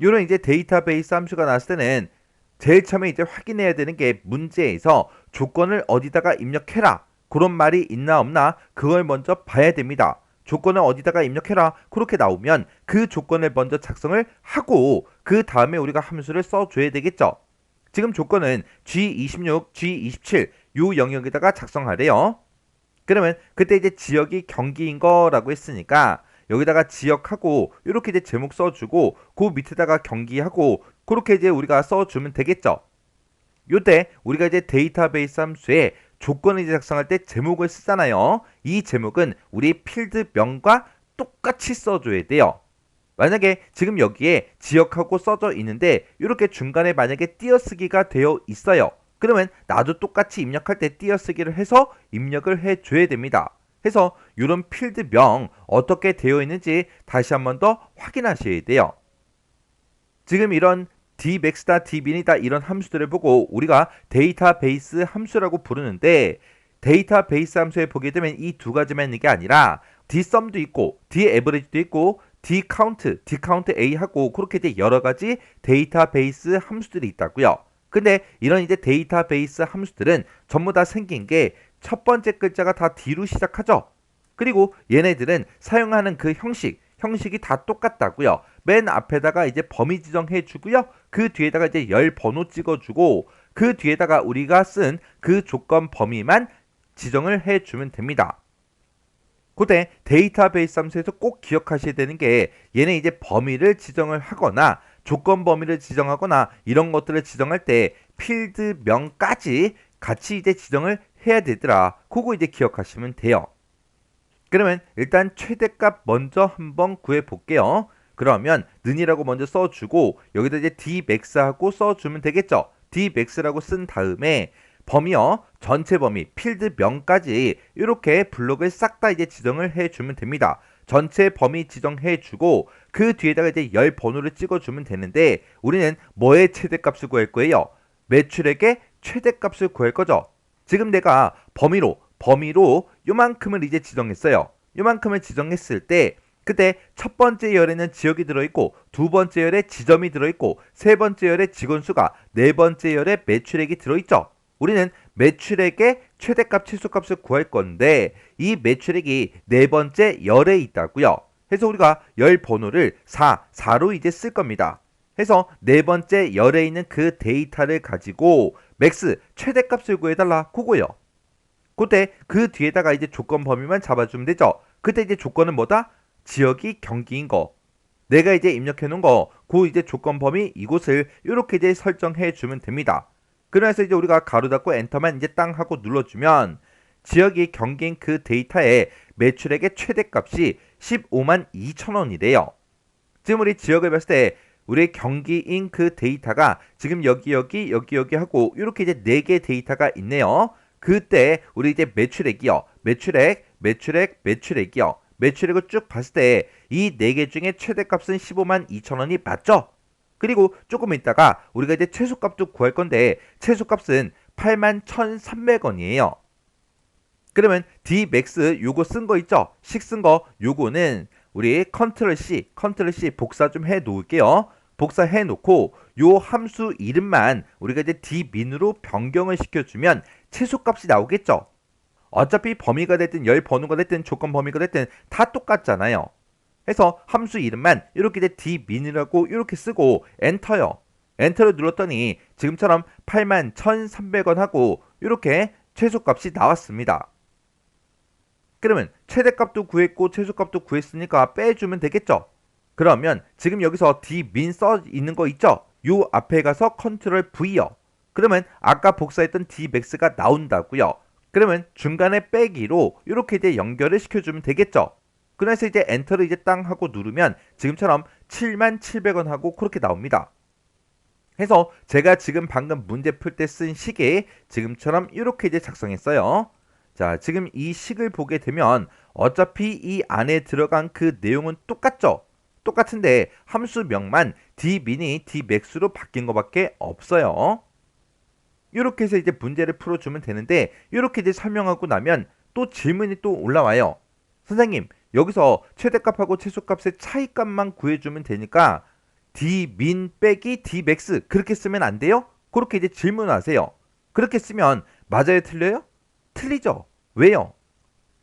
요런 이제 데이터베이스 함수가 나왔을 때는 제일 처음에 이제 확인해야 되는 게 문제에서 조건을 어디다가 입력해라. 그런 말이 있나 없나 그걸 먼저 봐야 됩니다. 조건을 어디다가 입력해라 그렇게 나오면 그 조건을 먼저 작성을 하고 그 다음에 우리가 함수를 써줘야 되겠죠. 지금 조건은 G26, G27 요 영역에다가 작성하래요. 그러면 그때 이제 지역이 경기인 거라고 했으니까 여기다가 지역하고 이렇게 이제 제목 써주고 그 밑에다가 경기하고 그렇게 이제 우리가 써주면 되겠죠. 요때 우리가 이제 데이터베이스 함수에 조건을 이제 작성할 때 제목을 쓰잖아요. 이 제목은 우리 필드명과 똑같이 써줘야 돼요. 만약에 지금 여기에 지역하고 써져 있는데 이렇게 중간에 만약에 띄어쓰기가 되어 있어요. 그러면 나도 똑같이 입력할 때 띄어쓰기를 해서 입력을 해줘야 됩니다. 해서 이런 필드명 어떻게 되어 있는지 다시 한번 더 확인하셔야 돼요. 지금 이런 dmax다, dmin이다 이런 함수들을 보고 우리가 데이터베이스 함수라고 부르는데 데이터베이스 함수에 보게 되면 이 두 가지만 있는 게 아니라 dsum도 있고 daverage도 있고 dcount a 하고 그렇게 이제 여러 가지 데이터베이스 함수들이 있다고요. 근데 이런 이제 데이터베이스 함수들은 전부 다 생긴 게 첫 번째 글자가 다 D로 시작하죠. 그리고 얘네들은 사용하는 그 형식이 다 똑같다고요. 맨 앞에다가 이제 범위 지정해 주고요. 그 뒤에다가 이제 열 번호 찍어 주고 그 뒤에다가 우리가 쓴 그 조건 범위만 지정을 해 주면 됩니다. 그때 데이터베이스 함수에서 꼭 기억하셔야 되는 게 얘네 이제 범위를 지정을 하거나 조건 범위를 지정하거나 이런 것들을 지정할 때 필드명까지 같이 이제 지정을 해야 되더라. 그거 이제 기억하시면 돼요. 그러면 일단 최대값 먼저 한번 구해 볼게요. 그러면 는이라고 먼저 써주고 여기다 이제 dmax하고 써주면 되겠죠. dmax라고 쓴 다음에 범위요 전체 범위 필드명까지 이렇게 블록을 싹 다 이제 지정을 해주면 됩니다. 전체 범위 지정해주고 그 뒤에다가 이제 열 번호를 찍어주면 되는데 우리는 뭐의 최대값을 구할 거예요? 매출액의 최대값을 구할 거죠. 지금 내가 범위로 요만큼을 이제 지정했어요. 요만큼을 지정했을 때 그때 첫 번째 열에는 지역이 들어있고 두 번째 열에 지점이 들어있고 세 번째 열에 직원수가 네 번째 열에 매출액이 들어있죠. 우리는 매출액의 최대값 최소값을 구할 건데 이 매출액이 네 번째 열에 있다고요. 해서 우리가 열 번호를 4로 이제 쓸 겁니다. 해서 네 번째 열에 있는 그 데이터를 가지고 맥스 최대값을 구해달라 그거요. 그때 그 뒤에다가 이제 조건 범위만 잡아주면 되죠. 그때 이제 조건은 뭐다? 지역이 경기인 거. 내가 이제 입력해 놓은 거, 그 이제 조건 범위 이곳을 이렇게 이제 설정해 주면 됩니다. 그래서 이제 우리가 가로 닫고 엔터만 이제 땅 하고 눌러주면 지역이 경기인 그 데이터의 매출액의 최대값이 15만 2천 원이래요. 지금 우리 지역을 봤을 때 우리 경기인 그 데이터가 지금 여기 하고 이렇게 이제 4개 데이터가 있네요. 그때 우리 이제 매출액이요. 매출액이요. 매출액을 쭉 봤을 때 이 4개 중에 최대값은 15만 2천 원이 맞죠? 그리고 조금 있다가 우리가 이제 최소값도 구할 건데 최소값은 8만 1,300원이에요. 그러면 dmax 요거 쓴 거 있죠? 식 쓴 거 요거는 우리 컨트롤 C 복사 좀 해 놓을게요. 복사해 놓고 요 함수 이름만 우리가 이제 dmin으로 변경을 시켜주면 최소값이 나오겠죠. 어차피 범위가 됐든 열 번호가 됐든 조건 범위가 됐든 다 똑같잖아요. 해서 함수 이름만 이렇게 이제 dmin이라고 이렇게 쓰고 엔터요. 엔터를 눌렀더니 지금처럼 8만 1,300원 하고 이렇게 최소값이 나왔습니다. 그러면 최대값도 구했고 최소값도 구했으니까 빼주면 되겠죠. 그러면 지금 여기서 dmin 써 있는 거 있죠? 요 앞에 가서 컨트롤 V요. 그러면 아까 복사했던 dmax가 나온다고요. 그러면 중간에 빼기로 이렇게 이제 연결을 시켜주면 되겠죠. 그래서 이제 엔터를 이제 땅 하고 누르면 지금처럼 7만 700원 하고 그렇게 나옵니다. 해서 제가 지금 방금 문제 풀 때 쓴 식에 지금처럼 이렇게 이제 작성했어요. 자, 지금 이 식을 보게 되면 어차피 이 안에 들어간 그 내용은 똑같죠? 똑같은데 함수명만 dmin이 dmax로 바뀐 것밖에 없어요. 이렇게 해서 이제 문제를 풀어주면 되는데 이렇게 이제 설명하고 나면 또 질문이 또 올라와요. 선생님, 여기서 최대값하고 최소값의 차이값만 구해주면 되니까 dmin 빼기 dmax 그렇게 쓰면 안 돼요? 그렇게 이제 질문하세요. 그렇게 쓰면 맞아요, 틀려요? 틀리죠. 왜요?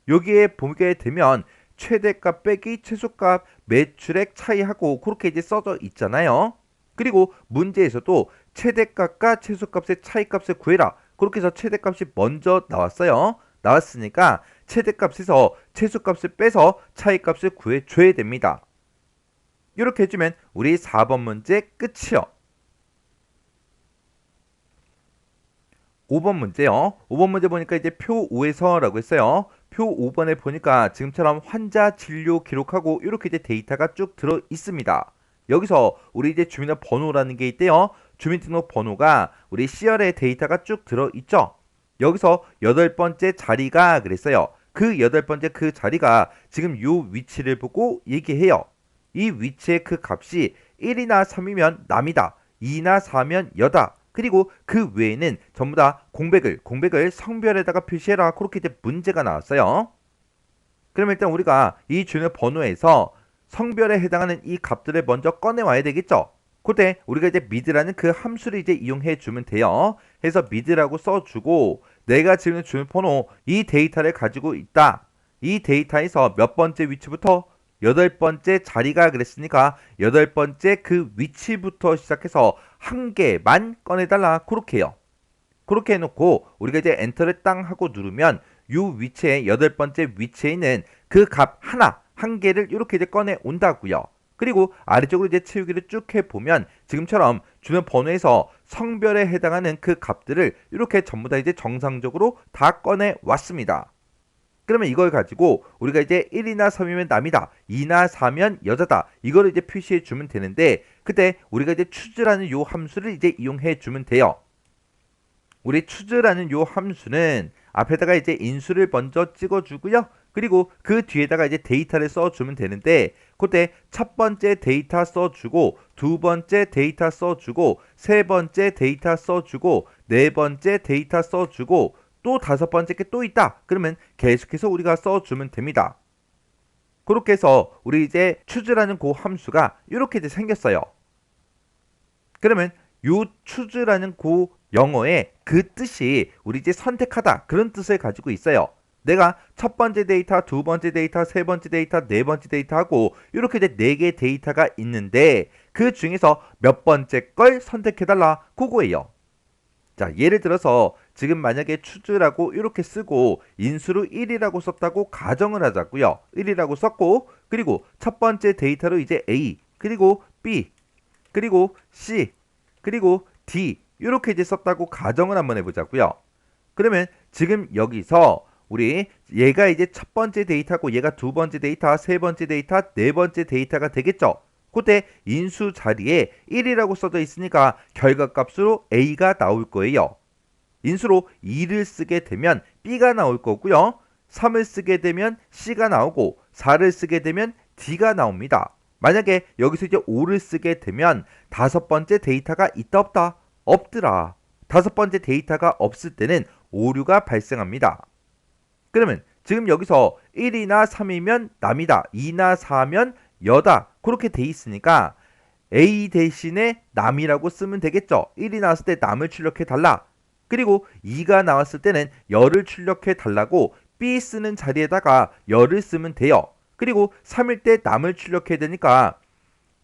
여기에 보게 되면 최대값 빼기 최소값 매출액 차이하고 그렇게 이제 써져 있잖아요. 그리고 문제에서도 최대값과 최소값의 차이값을 구해라. 그렇게 해서 최대값이 먼저 나왔어요. 나왔으니까 최대값에서 최소값을 빼서 차이값을 구해줘야 됩니다. 이렇게 해주면 우리 4번 문제 끝이요. 5번 문제요. 5번 문제 보니까 이제 표 5에서라고 했어요. 표 5번에 보니까 지금처럼 환자 진료 기록하고 이렇게 이제 데이터가 쭉 들어 있습니다. 여기서 우리 이제 주민등록번호라는 게 있대요. 주민등록번호가 우리 C열에 데이터가 쭉 들어 있죠. 여기서 8번째 자리가 그랬어요. 그 8번째 그 자리가 지금 요 위치를 보고 얘기해요. 이 위치의 그 값이 1이나 3이면 남이다. 2나 4면 여다. 그리고 그 외에는 전부 다 공백을 성별에다가 표시해라. 그렇게 이제 문제가 나왔어요. 그럼 일단 우리가 이 주요 번호에서 성별에 해당하는 이 값들을 먼저 꺼내와야 되겠죠. 그때 우리가 이제 mid라는 그 함수를 이제 이용해 주면 돼요. 해서 mid라고 써주고 내가 지금 주는 번호 이 데이터를 가지고 있다. 이 데이터에서 몇 번째 위치부터 8번째 자리가 그랬으니까 8번째 그 위치부터 시작해서 한 개만 꺼내달라. 그렇게 해요. 그렇게 해놓고 우리가 이제 엔터를 땅 하고 누르면 이 위치에 8번째 위치에 있는 그 값 한 개를 이렇게 이제 꺼내 온다고요. 그리고 아래쪽으로 이제 채우기를 쭉 해보면 지금처럼 주는 번호에서 성별에 해당하는 그 값들을 이렇게 전부 다 이제 정상적으로 다 꺼내 왔습니다. 그러면 이걸 가지고 우리가 이제 1이나 3이면 남이다. 2나 4면 여자다. 이거를 이제 표시해 주면 되는데 그때 우리가 이제 choose라는 요 함수를 이제 이용해 주면 돼요. 우리 choose라는 요 함수는 앞에다가 이제 인수를 먼저 찍어주고요. 그리고 그 뒤에다가 이제 데이터를 써주면 되는데 그때 첫 번째 데이터 써주고 두 번째 데이터 써주고 세 번째 데이터 써주고 네 번째 데이터 써주고 또 다섯 번째 게 또 있다. 그러면 계속해서 우리가 써주면 됩니다. 그렇게 해서 우리 이제 choose라는 그 함수가 이렇게 이제 생겼어요. 그러면 요 choose라는 그 영어의 그 뜻이 우리 이제 선택하다 그런 뜻을 가지고 있어요. 내가 첫 번째 데이터, 두 번째 데이터, 세 번째 데이터, 네 번째 데이터 하고 이렇게 이제 4개의 데이터가 있는데 그 중에서 몇 번째 걸 선택해달라 그거예요. 자, 예를 들어서 지금 만약에 choose라고 이렇게 쓰고 인수로 1이라고 썼다고 가정을 하자고요. 1이라고 썼고 그리고 첫 번째 데이터로 이제 A 그리고 B 그리고 C 그리고 D 이렇게 이제 썼다고 가정을 한번 해보자고요. 그러면 지금 여기서 우리 얘가 이제 첫 번째 데이터고 얘가 두 번째 데이터, 세 번째 데이터, 네 번째 데이터가 되겠죠. 그때 인수 자리에 1이라고 써져 있으니까 결과값으로 A가 나올 거예요. 인수로 2를 쓰게 되면 B가 나올 거고요. 3을 쓰게 되면 C가 나오고 4를 쓰게 되면 D가 나옵니다. 만약에 여기서 이제 5를 쓰게 되면 다섯 번째 데이터가 있다 없다? 없더라. 다섯 번째 데이터가 없을 때는 오류가 발생합니다. 그러면 지금 여기서 1이나 3이면 남이다. 2나 4면 여다. 그렇게 돼 있으니까 A 대신에 남이라고 쓰면 되겠죠. 1이 나왔을 때 남을 출력해 달라. 그리고 2가 나왔을 때는 여를 출력해 달라고 B 쓰는 자리에다가 여를 쓰면 돼요. 그리고 3일 때 남을 출력해야 되니까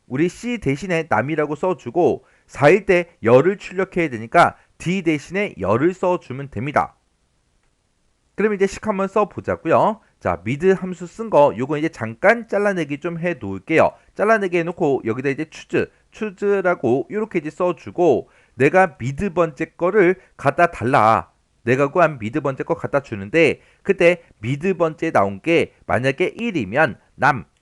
우리 C 대신에 남이라고 써주고 4일 때 여를 출력해야 되니까 D 대신에 여를 써주면 됩니다. 그럼 이제 식 한번 써보자고요. 자, mid 함수 쓴 거 요거 이제 잠깐 잘라내기 좀 해 놓을게요. 잘라내기 해놓고 여기다 이제 choose라고 이렇게 이제 써주고 내가 mid 번째 거를 갖다 달라. 내가 구한 mid 번째 거 갖다 주는데 그때 mid 번째 나온 게 만약에 1이면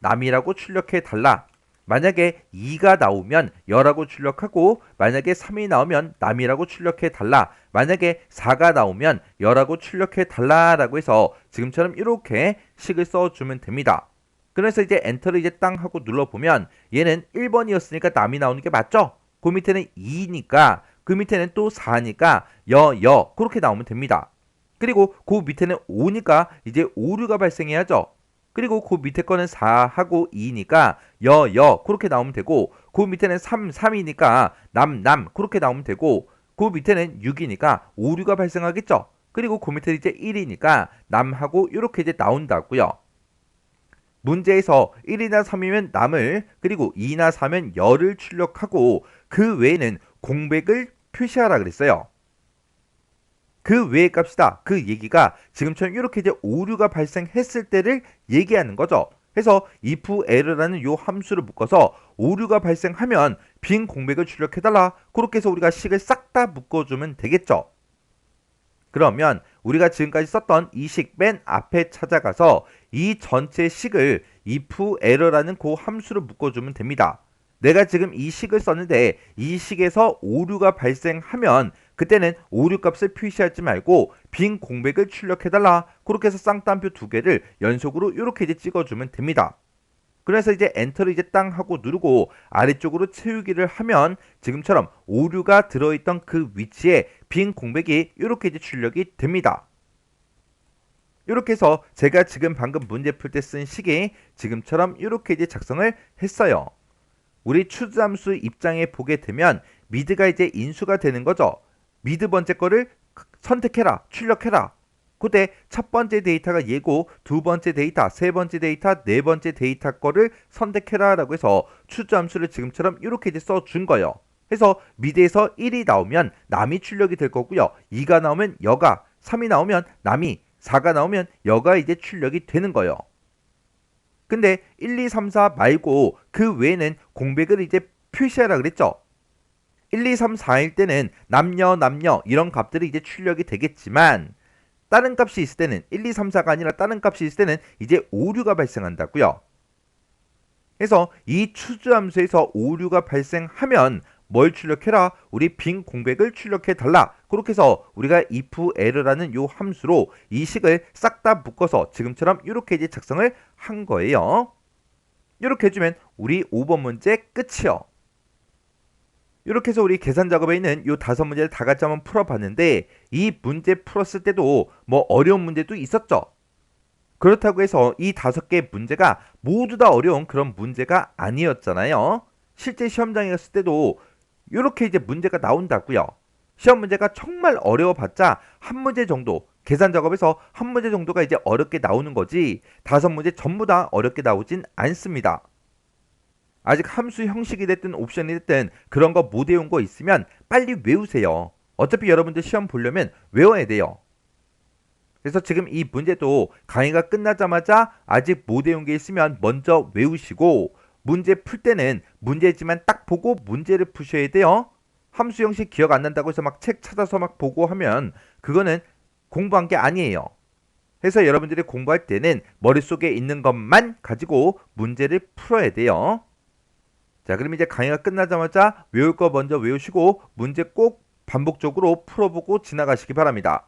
남이라고 출력해 달라. 만약에 2가 나오면 여라고 출력하고 만약에 3이 나오면 남이라고 출력해 달라. 만약에 4가 나오면 여라고 출력해 달라라고 해서 지금처럼 이렇게 식을 써주면 됩니다. 그래서 이제 엔터를 이제 땅 하고 눌러보면 얘는 1번이었으니까 남이 나오는 게 맞죠? 그 밑에는 2니까 그 밑에는 또 4니까 여 그렇게 나오면 됩니다. 그리고 그 밑에는 5니까 이제 오류가 발생해야죠. 그리고 그 밑에 거는 4하고 2니까 여 그렇게 나오면 되고 그 밑에는 3이니까 남 그렇게 나오면 되고 그 밑에는 6이니까 오류가 발생하겠죠. 그리고 그 밑에 이제 1이니까 남하고 이렇게 이제 나온다고요. 문제에서 1이나 3이면 남을 그리고 2나 4면 여를 출력하고 그 외에는 공백을 표시하라 그랬어요. 그 외의 값이다. 그 얘기가 지금처럼 이렇게 이제 오류가 발생했을 때를 얘기하는 거죠. 그래서 if error라는 요 함수를 묶어서 오류가 발생하면 빈 공백을 출력해달라. 그렇게 해서 우리가 식을 싹 다 묶어주면 되겠죠. 그러면 우리가 지금까지 썼던 이 식 맨 앞에 찾아가서 이 전체 식을 if error라는 그 함수로 묶어주면 됩니다. 내가 지금 이 식을 썼는데 이 식에서 오류가 발생하면 그때는 오류 값을 표시하지 말고 빈 공백을 출력해달라. 그렇게 해서 쌍따옴표 두 개를 연속으로 이렇게 이제 찍어주면 됩니다. 그래서 이제 엔터를 이제 땅 하고 누르고 아래쪽으로 채우기를 하면 지금처럼 오류가 들어있던 그 위치에 빈 공백이 이렇게 이제 출력이 됩니다. 이렇게 해서 제가 지금 방금 문제 풀 때 쓴 식이 지금처럼 이렇게 이제 작성을 했어요. 우리 추즈 함수 입장에 보게 되면 미드가 이제 인수가 되는 거죠. 미드 번째 거를 선택해라, 출력해라. 그때 첫 번째 데이터가 얘고 두 번째 데이터, 세 번째 데이터, 네 번째 데이터 거를 선택해라 라고 해서 추즈 함수를 지금처럼 이렇게 이제 써준 거예요. 그래서 미드에서 1이 나오면 남이 출력이 될 거고요. 2가 나오면 여가, 3이 나오면 남이, 4가 나오면 여가 이제 출력이 되는 거예요. 근데 1, 2, 3, 4 말고 그 외에는 공백을 이제 표시하라 그랬죠. 1, 2, 3, 4일 때는 남녀 이런 값들이 이제 출력이 되겠지만 다른 값이 있을 때는 1, 2, 3, 4가 아니라 다른 값이 있을 때는 이제 오류가 발생한다고요. 그래서 이 추즈 함수에서 오류가 발생하면 뭘 출력해라? 우리 빈 공백을 출력해 달라. 그렇게 해서 우리가 if error라는 요 함수로 이 식을 싹 다 묶어서 지금처럼 이렇게 이제 작성을 한 거예요. 이렇게 해주면 우리 5번 문제 끝이요. 이렇게 해서 우리 계산 작업에 있는 요 5문제를 다 같이 한번 풀어봤는데 이 문제 풀었을 때도 뭐 어려운 문제도 있었죠. 그렇다고 해서 이 5개 문제가 모두 다 어려운 그런 문제가 아니었잖아요. 실제 시험장에 갔을 때도 이렇게 이제 문제가 나온다고요. 시험 문제가 정말 어려워봤자 한 문제 정도, 계산 작업에서 한 문제 정도가 이제 어렵게 나오는 거지 5문제 전부 다 어렵게 나오진 않습니다. 아직 함수 형식이 됐든 옵션이 됐든 그런 거 못 외운 거 있으면 빨리 외우세요. 어차피 여러분들 시험 보려면 외워야 돼요. 그래서 지금 이 문제도 강의가 끝나자마자 아직 못 외운 게 있으면 먼저 외우시고 문제 풀 때는 문제지만 딱 보고 문제를 푸셔야 돼요. 함수 형식 기억 안 난다고 해서 막 책 찾아서 막 보고 하면 그거는 공부한 게 아니에요. 그래서 여러분들이 공부할 때는 머릿속에 있는 것만 가지고 문제를 풀어야 돼요. 자, 그럼 이제 강의가 끝나자마자 외울 거 먼저 외우시고 문제 꼭 반복적으로 풀어보고 지나가시기 바랍니다.